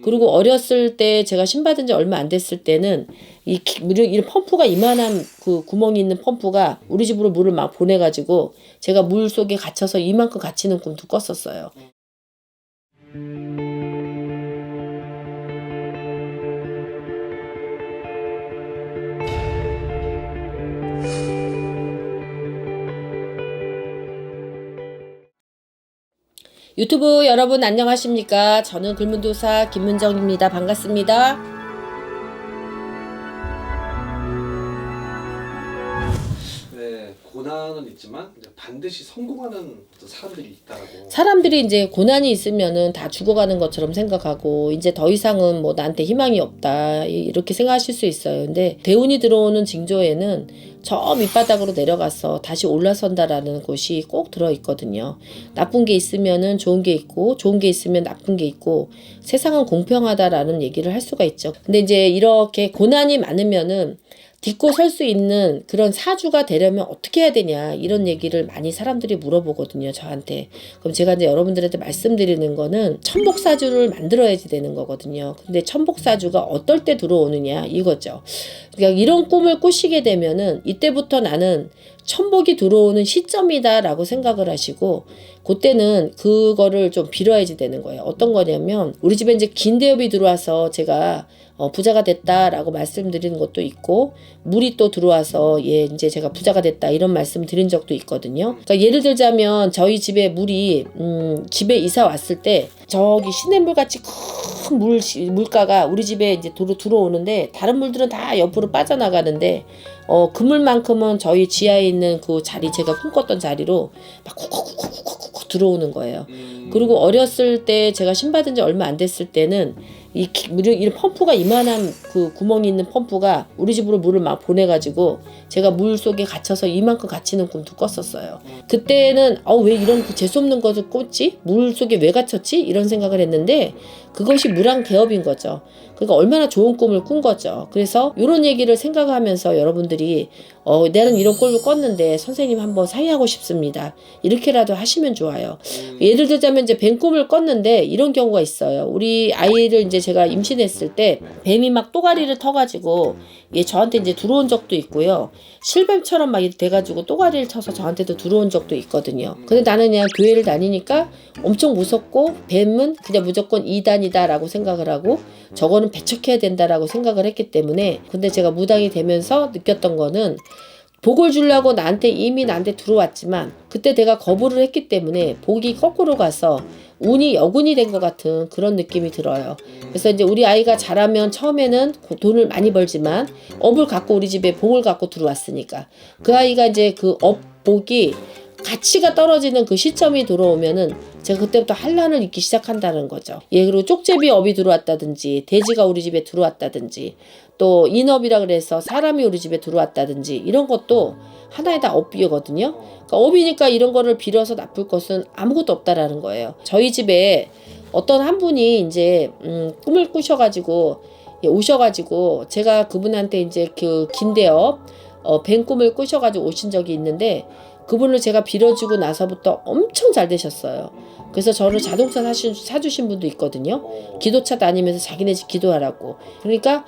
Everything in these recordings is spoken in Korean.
그리고 어렸을 때 제가 신받은 지 얼마 안 됐을 때는 이런 펌프가 이만한 그 구멍이 있는 펌프가 우리 집으로 물을 막 보내가지고 제가 물 속에 갇혀서 이만큼 갇히는 꿈도 꿨었어요. 유튜브 여러분 안녕하십니까? 저는 글문도사 김문정입니다. 반갑습니다. 네, 고난은 있지만 이제 반드시 성공하는 어떤 사람들이 있다라고. 사람들이 이제 고난이 있으면은 다 죽어가는 것처럼 생각하고 이제 더 이상은 뭐 나한테 희망이 없다 이렇게 생각하실 수 있어요. 근데 대운이 들어오는 징조에는 저 밑바닥으로 내려가서 다시 올라선다라는 곳이 꼭 들어있거든요. 나쁜 게 있으면은 좋은 게 있고 좋은 게 있으면 나쁜 게 있고 세상은 공평하다라는 얘기를 할 수가 있죠. 근데 이제 이렇게 고난이 많으면은 딛고 설 수 있는 그런 사주가 되려면 어떻게 해야 되냐 이런 얘기를 많이 사람들이 물어보거든요, 저한테. 그럼 제가 이제 여러분들한테 말씀드리는 거는 천복사주를 만들어야지 되는 거거든요. 근데 천복사주가 어떨 때 들어오느냐 이거죠. 그러니까 이런 꿈을 꾸시게 되면은 이때부터 나는 천복이 들어오는 시점이다라고 생각을 하시고 그때는 그거를 좀 빌어야지 되는 거예요. 어떤 거냐면 우리 집에 이제 긴대업이 들어와서 제가 부자가 됐다라고 말씀드리는 것도 있고 물이 또 들어와서 이제 제가 부자가 됐다 이런 말씀 드린 적도 있거든요. 그러니까 예를 들자면 저희 집에 물이 집에 이사 왔을 때 저기 시냇물 같이 큰 물가가 우리 집에 이제 들어오는데 다른 물들은 다 옆으로 빠져나가는데 그 물만큼은 저희 지하에 있는 그 자리 제가 꿈꿨던 자리로 막 쿡쿡쿡쿡쿡 들어오는 거예요. 그리고 어렸을 때 제가 신받은 지 얼마 안 됐을 때는 이런 펌프가 이만한 그 구멍이 있는 펌프가 우리 집으로 물을 막 보내가지고 제가 물 속에 갇혀서 이만큼 갇히는 꿈도 꿨었어요. 그때는 왜 이런 재수없는 것을 꿨지? 물 속에 왜 갇혔지? 이런 생각을 했는데 그것이 무량개업인 거죠. 그러니까 얼마나 좋은 꿈을 꾼 거죠. 그래서 이런 얘기를 생각하면서 여러분들이 나는 이런 꿈을 꿨는데 선생님 한번 상의하고 싶습니다. 이렇게라도 하시면 좋아요. 예를 들자면 이제 뱀 꿈을 꿨는데 이런 경우가 있어요. 우리 아이를 이제 제가 임신했을 때 뱀이 막 또가리를 터가지고 얘 저한테 이제 들어온 적도 있고요. 실뱀처럼 막 돼가지고 또가리를 쳐서 저한테도 들어온 적도 있거든요. 근데 나는 그냥 교회를 다니니까 엄청 무섭고 뱀은 그냥 무조건 이단이다라고 생각을 하고 저거는 배척해야 된다라고 생각을 했기 때문에 근데 제가 무당이 되면서 느꼈던 거는 복을 주려고 이미 나한테 들어왔지만 그때 내가 거부를 했기 때문에 복이 거꾸로 가서 운이 여군이 된 것 같은 그런 느낌이 들어요. 그래서 이제 우리 아이가 자라면 처음에는 돈을 많이 벌지만 업을 갖고 우리 집에 복을 갖고 들어왔으니까 그 아이가 이제 그 복이 가치가 떨어지는 그 시점이 들어오면은 제가 그때부터 한란을 잊기 시작한다는 거죠. 그리고 쪽제비 업이 들어왔다든지 돼지가 우리 집에 들어왔다든지 또 인업이라 그래서 사람이 우리 집에 들어왔다든지 이런 것도 하나의 다 업이거든요. 그러니까 업이니까 이런 거를 빌어서 나쁠 것은 아무것도 없다라는 거예요. 저희 집에 어떤 한 분이 이제 꿈을 꾸셔가지고 오셔가지고 제가 그분한테 이제 그 긴대업 뱀 꿈을 꾸셔가지고 오신 적이 있는데 그분을 제가 빌어주고 나서부터 엄청 잘 되셨어요. 그래서 저를 자동차 사주신 분도 있거든요. 기도차 다니면서 자기네 집 기도하라고. 그러니까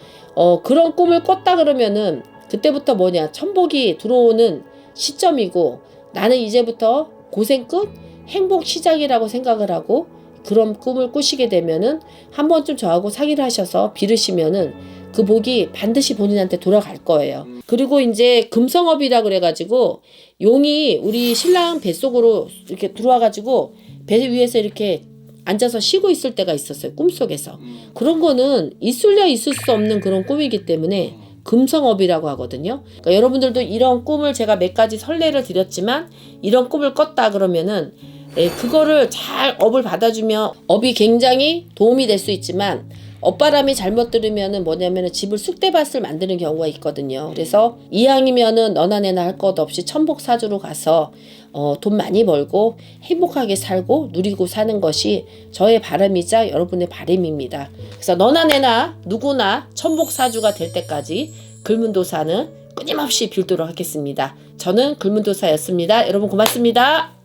그런 꿈을 꿨다 그러면은 그때부터 천복이 들어오는 시점이고 나는 이제부터 고생 끝 행복 시작이라고 생각을 하고 그런 꿈을 꾸시게 되면은 한 번쯤 저하고 상의를 하셔서 빌으시면은 그 복이 반드시 본인한테 돌아갈 거예요. 그리고 이제 금성업이라 그래가지고 용이 우리 신랑 뱃속으로 이렇게 들어와가지고 배 위에서 이렇게 앉아서 쉬고 있을 때가 있었어요. 꿈속에서. 그런 거는 있을려 있을 수 없는 그런 꿈이기 때문에 금성업이라고 하거든요. 그러니까 여러분들도 이런 꿈을 제가 몇 가지 선례를 드렸지만 이런 꿈을 꿨다 그러면은 그거를 잘 업을 받아주면 업이 굉장히 도움이 될 수 있지만 업바람이 잘못 들으면은 집을 쑥대밭을 만드는 경우가 있거든요. 그래서 이왕이면은 너나 내나 할 것 없이 천복사주로 가서 돈 많이 벌고 행복하게 살고 누리고 사는 것이 저의 바람이자 여러분의 바람입니다. 그래서 너나 내나 누구나 천복사주가 될 때까지 글문도사는 끊임없이 빌도록 하겠습니다. 저는 글문도사였습니다. 여러분 고맙습니다.